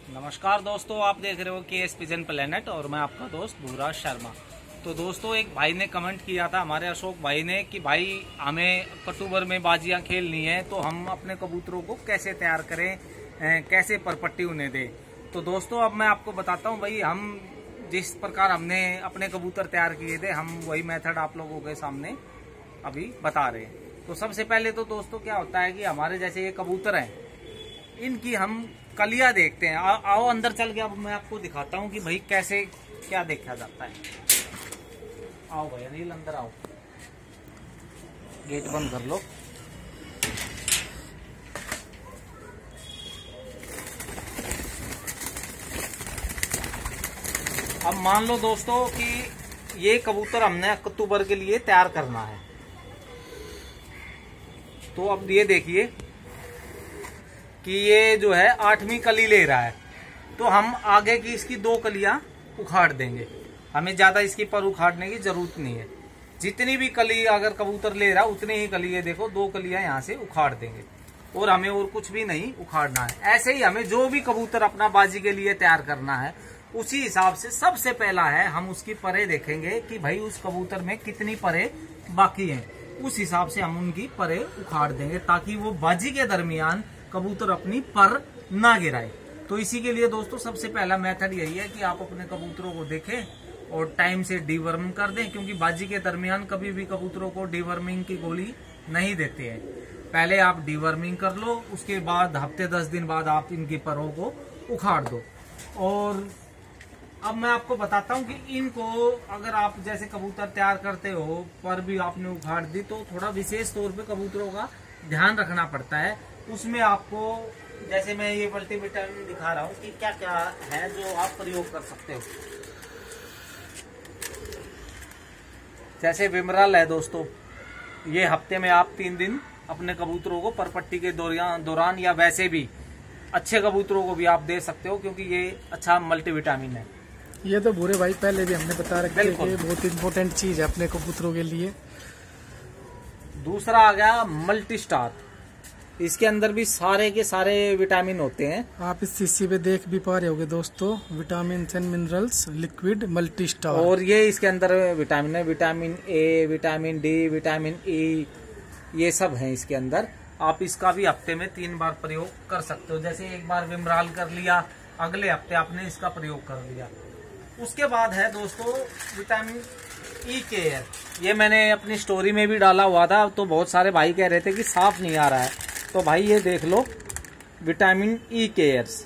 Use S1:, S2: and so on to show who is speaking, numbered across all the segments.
S1: नमस्कार दोस्तों, आप देख रहे हो KS पिजन प्लेनेट और मैं आपका दोस्त भूराज शर्मा। तो दोस्तों, एक भाई ने कमेंट किया था, हमारे अशोक भाई ने, कि भाई हमें अक्टूबर में बाजियां खेलनी है तो हम अपने कबूतरों को कैसे तैयार करें, कैसे परपट्टी उन्हें दें। तो दोस्तों, अब मैं आपको बताता हूं भाई, हम जिस प्रकार हमने अपने कबूतर तैयार किए थे, हम वही मेथड आप लोगों के सामने अभी बता रहे हैं। तो सबसे पहले तो दोस्तों क्या होता है कि हमारे जैसे ये कबूतर हैं, इनकी हम कलियां देखते हैं। आओ अंदर चल के अब मैं आपको दिखाता हूं कि भाई कैसे क्या देखा जाता है। आओ भाई अनिल, अंदर आओ, गेट बंद कर लो। अब मान लो दोस्तों कि ये कबूतर हमने अक्टूबर के लिए तैयार करना है। तो अब ये देखिए कि ये जो है 8वीं कली ले रहा है, तो हम आगे की इसकी 2 कलियां उखाड़ देंगे। हमें ज्यादा इसकी पर उखाड़ने की जरूरत नहीं है। जितनी भी कली अगर कबूतर ले रहा है उतनी ही कली, ये देखो 2 कलियां यहाँ से उखाड़ देंगे और हमें और कुछ भी नहीं उखाड़ना है। ऐसे ही हमें जो भी कबूतर अपना बाजी के लिए तैयार करना है, उसी हिसाब से सबसे पहला है हम उसकी परे देखेंगे कि भाई उस कबूतर में कितनी परे बाकी हैं। उस हिसाब से हम उनकी परे उखाड़ देंगे ताकि वो बाजी के दरमियान कबूतर अपनी पर ना गिराए। तो इसी के लिए दोस्तों सबसे पहला मेथड यही है कि आप अपने कबूतरों को देखें और टाइम से डीवर्मिंग कर दें, क्योंकि बाजी के दरमियान कभी भी कबूतरों को डीवर्मिंग की गोली नहीं देते हैं। पहले आप डीवर्मिंग कर लो, उसके बाद हफ्ते 10 दिन बाद आप इनकी परों को उखाड़ दो। और अब मैं आपको बताता हूं कि इनको अगर आप जैसे कबूतर तैयार करते हो, पर भी आपने उखाड़ दी, तो थोड़ा विशेष तौर पे कबूतरों का ध्यान रखना पड़ता है। उसमें आपको, जैसे मैं ये मल्टीविटामिन दिखा रहा हूँ कि क्या क्या है जो आप प्रयोग कर सकते हो। जैसे विमरल है दोस्तों, ये हफ्ते में आप 3 दिन अपने कबूतरों को परपट्टी के दौरान या वैसे भी अच्छे कबूतरों को भी आप दे सकते हो, क्योंकि ये अच्छा मल्टीविटामिन है।
S2: ये तो भूरे भाई पहले भी हमने बता रखा है कि बहुत इंपॉर्टेंट चीज है अपने कबूतरों के लिए।
S1: दूसरा आ गया मल्टी स्टार। इसके अंदर भी सारे के सारे विटामिन होते हैं।
S2: आप इस शीशी पे देख भी पा रहे होगे दोस्तों, vitamin and minerals liquid multi star.
S1: और ये इसके अंदर विटामिन है, vitamin A, vitamin D, vitamin E, ये सब है इसके अंदर। आप इसका भी हफ्ते में 3 बार प्रयोग कर सकते हो। जैसे एक बार विमराल कर लिया, अगले हफ्ते आपने इसका प्रयोग कर लिया। उसके बाद है दोस्तों विटामिन ई केयर। ये मैंने अपनी स्टोरी में भी डाला हुआ था, तो बहुत सारे भाई कह रहे थे कि साफ नहीं आ रहा है। तो भाई ये देख लो, विटामिन ई केयर्स,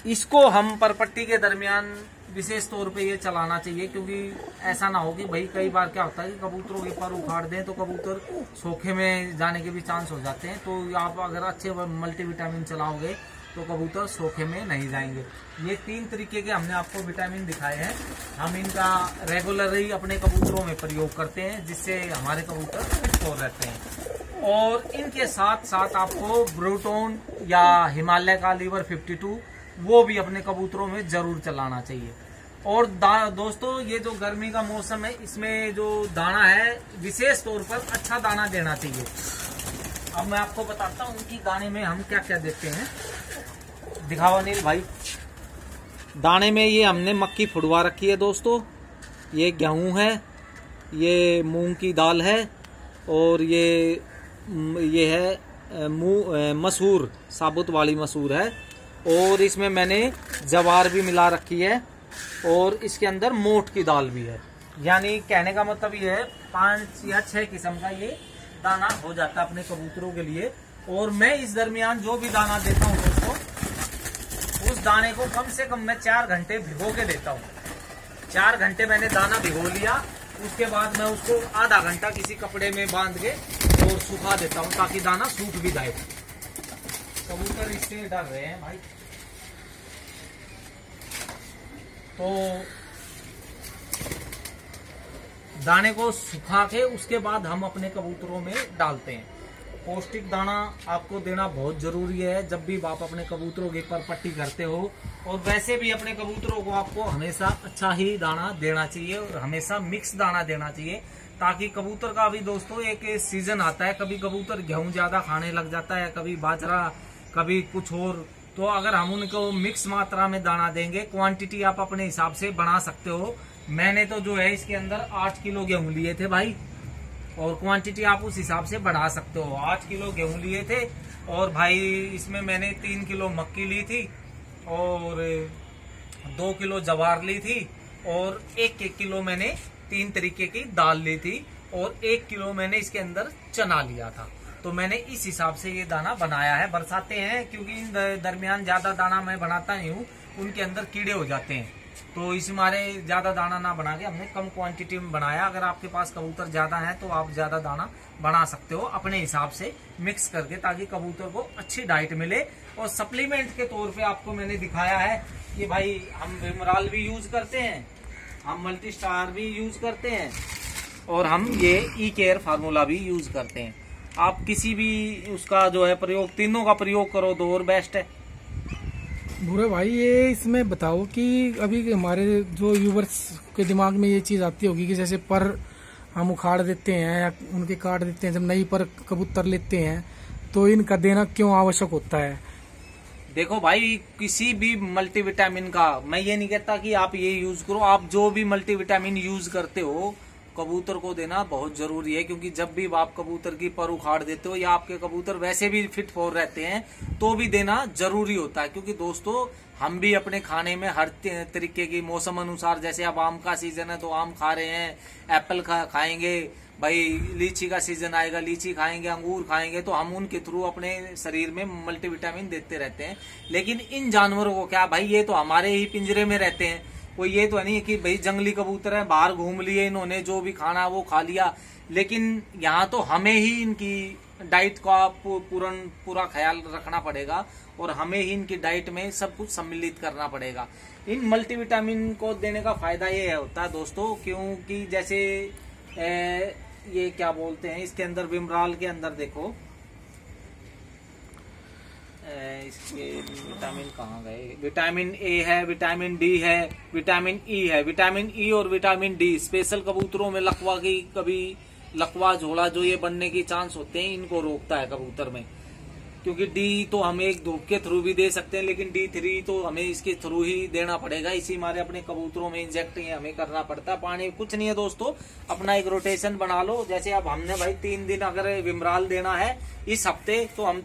S1: इसको हम परपट्टी के दरमियान विशेष तौर पे ये चलाना चाहिए, क्योंकि ऐसा ना हो कि भाई कई बार क्या होता है कि कबूतरों के पर उखाड़ दें तो कबूतर सोखे में जाने के भी चांस हो जाते हैं। तो आप अगर अच्छे मल्टीविटामिन चलाओगे तो कबूतर सोखे में नहीं जाएंगे। ये 3 तरीके के हमने आपको विटामिन दिखाए हैं। हम इनका रेगुलर ही अपने कबूतरों में प्रयोग करते हैं, जिससे हमारे कबूतर फिट हो रहते हैं। और इनके साथ साथ आपको ब्रूटोन या हिमालय का लीवर 52, वो भी अपने कबूतरों में जरूर चलाना चाहिए। और दोस्तों, ये जो गर्मी का मौसम है, इसमें जो दाना है विशेष तौर पर अच्छा दाना देना चाहिए। अब मैं आपको बताता हूँ कि दाने में हम क्या क्या देते हैं। दिखाओ अनिल भाई। दाने में ये हमने मक्की फुड़वा रखी है दोस्तों, ये गेहूं है, ये मूंग की दाल है, और ये है मसूर, साबुत वाली मसूर है। और इसमें मैंने जवार भी मिला रखी है, और इसके अंदर मोठ की दाल भी है। यानी कहने का मतलब ये है 5 या 6 किस्म का ये दाना हो जाता है अपने कबूतरों के लिए। और मैं इस दरमियान जो भी दाना देता हूँ दोस्तों, उस दाने को कम से कम मैं 4 घंटे भिगो के देता हूँ। 4 घंटे मैंने दाना भिगो लिया, उसके बाद मैं उसको आधा घंटा किसी कपड़े में बांध के और सुखा देता हूँ, ताकि दाना सूख भी जाए। कबूतर इससे डर रहे हैं भाई। तो दाने को सुखा के उसके बाद हम अपने कबूतरों में डालते हैं। पौष्टिक दाना आपको देना बहुत जरूरी है जब भी आप अपने कबूतरों की परपट्टी करते हो। और वैसे भी अपने कबूतरों को आपको हमेशा अच्छा ही दाना देना चाहिए, और हमेशा मिक्स दाना देना चाहिए, ताकि कबूतर का भी दोस्तों एक सीजन आता है। कभी कबूतर गेहूं ज्यादा खाने लग जाता है, कभी बाजरा, कभी कुछ और तो अगर हम उनको मिक्स मात्रा में दाना देंगे, क्वांटिटी आप अपने हिसाब से बढ़ा सकते हो। मैंने तो जो है इसके अंदर 8 किलो गेहूं लिए थे भाई, और क्वांटिटी आप उस हिसाब से बढ़ा सकते हो। 8 किलो गेहूं लिए थे और भाई इसमें मैंने 3 किलो मक्की ली थी और 2 किलो जवार ली थी और 1 किलो मैंने 3 तरीके की दाल ली थी और 1 किलो मैंने इसके अंदर चना लिया था। तो मैंने इस हिसाब से ये दाना बनाया है। बरसाते हैं क्योंकि इन दरमियान ज्यादा दाना मैं बनाता नहीं हूँ, उनके अंदर कीड़े हो जाते हैं, तो इस मारे ज्यादा दाना ना बना के हमने कम क्वांटिटी में बनाया। अगर आपके पास कबूतर ज्यादा है तो आप ज्यादा दाना बना सकते हो अपने हिसाब से मिक्स करके, ताकि कबूतर को अच्छी डाइट मिले। और सप्लीमेंट के तौर पे आपको मैंने दिखाया है कि भाई हम विमराल भी यूज करते हैं, हम मल्टी स्टार भी यूज करते हैं और हम ये ई केयर फार्मूला भी यूज करते हैं। आप किसी भी उसका जो है प्रयोग, तीनों का प्रयोग करो तो और बेस्ट है।
S2: भूरे भाई ये इसमें बताओ कि अभी हमारे जो यूवर्स के दिमाग में ये चीज आती होगी कि जैसे पर हम उखाड़ देते हैं या उनके काट देते हैं, जब नई पर कबूतर लेते हैं तो इनका देना क्यों आवश्यक होता है?
S1: देखो भाई, किसी भी मल्टीविटामिन का मैं ये नहीं कहता कि आप ये यूज करो, आप जो भी मल्टीविटामिन यूज करते हो कबूतर को देना बहुत जरूरी है। क्योंकि जब भी आप कबूतर की पर उखाड़ देते हो या आपके कबूतर वैसे भी फिट फॉर रहते हैं तो भी देना जरूरी होता है। क्योंकि दोस्तों हम भी अपने खाने में हर तरीके की मौसम अनुसार, जैसे अब आम का सीजन है तो आम खा रहे हैं, एप्पल खाएंगे भाई, लीची का सीजन आएगा लीची खाएंगे, अंगूर खाएंगे, तो हम उनके थ्रू अपने शरीर में मल्टीविटामिन देते रहते हैं। लेकिन इन जानवरों को क्या भाई, ये तो हमारे ही पिंजरे में रहते हैं, कोई ये तो नहीं है कि भाई जंगली कबूतर है बाहर घूम लिए इन्होंने, जो भी खाना वो खा लिया। लेकिन यहाँ तो हमें ही इनकी डाइट का पूरा ख्याल रखना पड़ेगा और हमें ही इनकी डाइट में सब कुछ सम्मिलित करना पड़ेगा। इन मल्टीविटामिन को देने का फायदा ये होता है दोस्तों, क्योंकि जैसे ये क्या बोलते हैं, इसके अंदर विमराल के अंदर देखो इसके विटामिन कहाँ गए, विटामिन ए है, विटामिन डी है, विटामिन ई है। विटामिन ई और विटामिन डी स्पेशल कबूतरों में लकवा की, कभी लकवा झोला जो ये बनने की चांस होते हैं, इनको रोकता है कबूतर में। क्योंकि डी तो हम एक धूप के थ्रू भी दे सकते हैं, लेकिन D3 तो हमें इसके थ्रू ही देना पड़ेगा। इसी मारे अपने कबूतरों में इंजेक्ट ही हमें करना पड़ता है। पानी कुछ नहीं है दोस्तों, अपना एक रोटेशन बना लो। जैसे अब हमने भाई 3 दिन अगर विमराल देना है इस हफ्ते, तो हम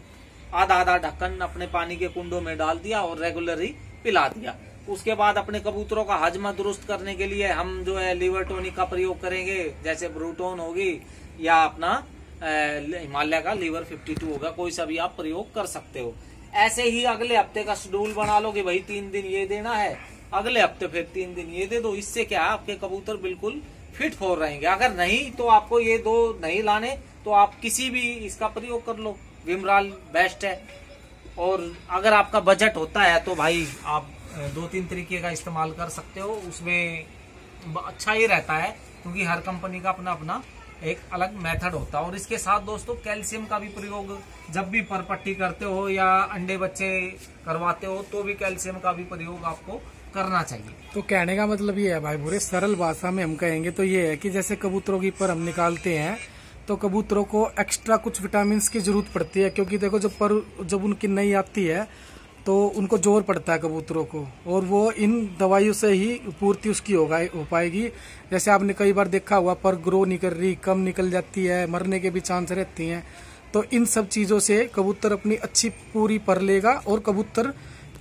S1: आधा ढक्कन अपने पानी के कुंडों में डाल दिया और रेगुलरली पिला दिया। उसके बाद अपने कबूतरों का हजमा दुरुस्त करने के लिए हम जो है लिवर टॉनिक का प्रयोग करेंगे, जैसे ब्रूटोन होगी या अपना हिमालय का लिवर 52 होगा, कोई सा भी आप प्रयोग कर सकते हो। ऐसे ही अगले हफ्ते का शेड्यूल बना लो कि भाई 3 दिन ये देना है, अगले हफ्ते फिर 3 दिन ये दे दो। इससे क्या है, आपके कबूतर बिल्कुल फिट फॉर रहेंगे। अगर नहीं तो आपको ये 2 नहीं लाने तो आप किसी भी इसका प्रयोग कर लो, विमराल बेस्ट है। और अगर आपका बजट होता है तो भाई आप 2-3 तरीके का इस्तेमाल कर सकते हो, उसमें अच्छा ही रहता है। क्योंकि हर कंपनी का अपना अपना एक अलग मेथड होता है। और इसके साथ दोस्तों कैल्शियम का भी प्रयोग, जब भी परपट्टी करते हो या अंडे बच्चे करवाते हो तो भी कैल्शियम का भी प्रयोग आपको करना चाहिए।
S2: तो कहने का मतलब ये है भाई बुरे, सरल भाषा में हम कहेंगे तो ये है कि जैसे कबूतरों की पर हम निकालते हैं तो कबूतरों को एक्स्ट्रा कुछ विटामिन की जरूरत पड़ती है। क्योंकि देखो जब उनकी नई आती है तो उनको जोर पड़ता है कबूतरों को, और वो इन दवाइयों से ही पूर्ति उसकी हो पाएगी। जैसे आपने कई बार देखा हुआ, पर ग्रो नहीं कर रही, कम निकल जाती है, मरने के भी चांस रहती हैं। तो इन सब चीज़ों से कबूतर अपनी अच्छी पूरी पर लेगा और कबूतर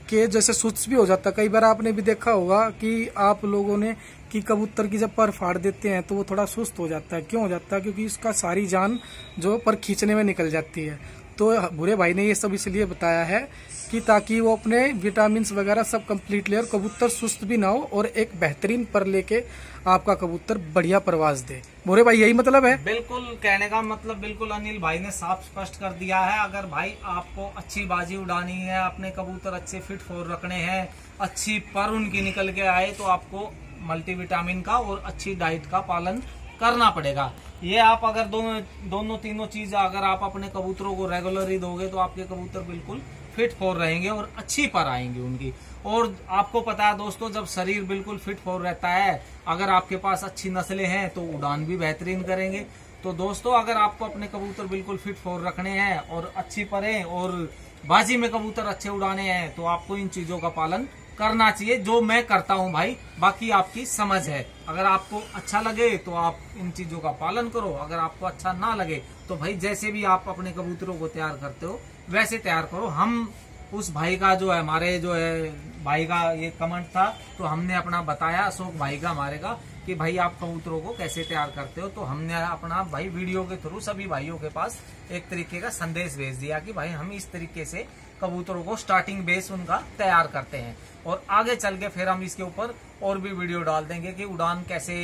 S2: के जैसे सुस्त भी हो जाता है। कई बार आपने भी देखा होगा कि आप लोगों ने कि कबूतर की जब पर फाड़ देते हैं तो वो थोड़ा सुस्त हो जाता है। क्यों हो जाता है? क्योंकि उसका सारी जान जो पर खींचने में निकल जाती है। तो बुरे भाई ने ये सब इसलिए बताया है कि ताकि वो अपने विटामिन्स वगैरह सब कंप्लीट ले और कबूतर सुस्त भी ना हो और एक बेहतरीन पर लेके आपका कबूतर बढ़िया परवाज दे। बुरे भाई यही मतलब है?
S1: बिल्कुल, कहने का मतलब बिल्कुल अनिल भाई ने साफ स्पष्ट कर दिया है। अगर भाई आपको अच्छी बाजी उड़ानी है, अपने कबूतर अच्छे फिट फॉर रखने हैं, अच्छी पर उनकी निकल के आए, तो आपको मल्टीविटामिन का और अच्छी डाइट का पालन करना पड़ेगा। ये आप अगर दोनों तीनों चीज अगर आप अपने कबूतरों को रेगुलरली दोगे तो आपके कबूतर बिल्कुल फिट फॉर रहेंगे और अच्छी पर आएंगी उनकी। और आपको पता है दोस्तों, जब शरीर बिल्कुल फिट फॉर रहता है, अगर आपके पास अच्छी नस्लें हैं तो उड़ान भी बेहतरीन करेंगे। तो दोस्तों, अगर आपको अपने कबूतर बिल्कुल फिट फॉर रखने हैं और अच्छी परें और बाजी में कबूतर अच्छे उड़ाने हैं तो आपको इन चीजों का पालन करना चाहिए, जो मैं करता हूं भाई। बाकी आपकी समझ है, अगर आपको अच्छा लगे तो आप इन चीजों का पालन करो, अगर आपको अच्छा ना लगे तो भाई जैसे भी आप अपने कबूतरों को तैयार करते हो वैसे तैयार करो। हम उस भाई का जो है, हमारे जो है भाई का ये कमेंट था तो हमने अपना बताया, अशोक भाई का हमारे का, कि भाई आप कबूतरों को कैसे तैयार करते हो। तो हमने अपना भाई वीडियो के थ्रू सभी भाइयों के पास एक तरीके का संदेश भेज दिया कि भाई हम इस तरीके से कबूतरों को स्टार्टिंग बेस उनका तैयार करते हैं, और आगे चल के फिर हम इसके ऊपर और भी वीडियो डाल देंगे कि उड़ान कैसे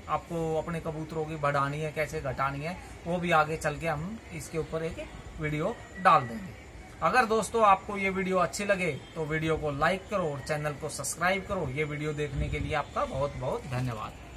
S1: आपको अपने कबूतरों की बढ़ानी है, कैसे घटानी है, वो भी आगे चल के हम इसके ऊपर एक वीडियो डाल देंगे। अगर दोस्तों आपको ये वीडियो अच्छी लगे तो वीडियो को लाइक करो और चैनल को सब्सक्राइब करो। ये वीडियो देखने के लिए आपका बहुत बहुत धन्यवाद।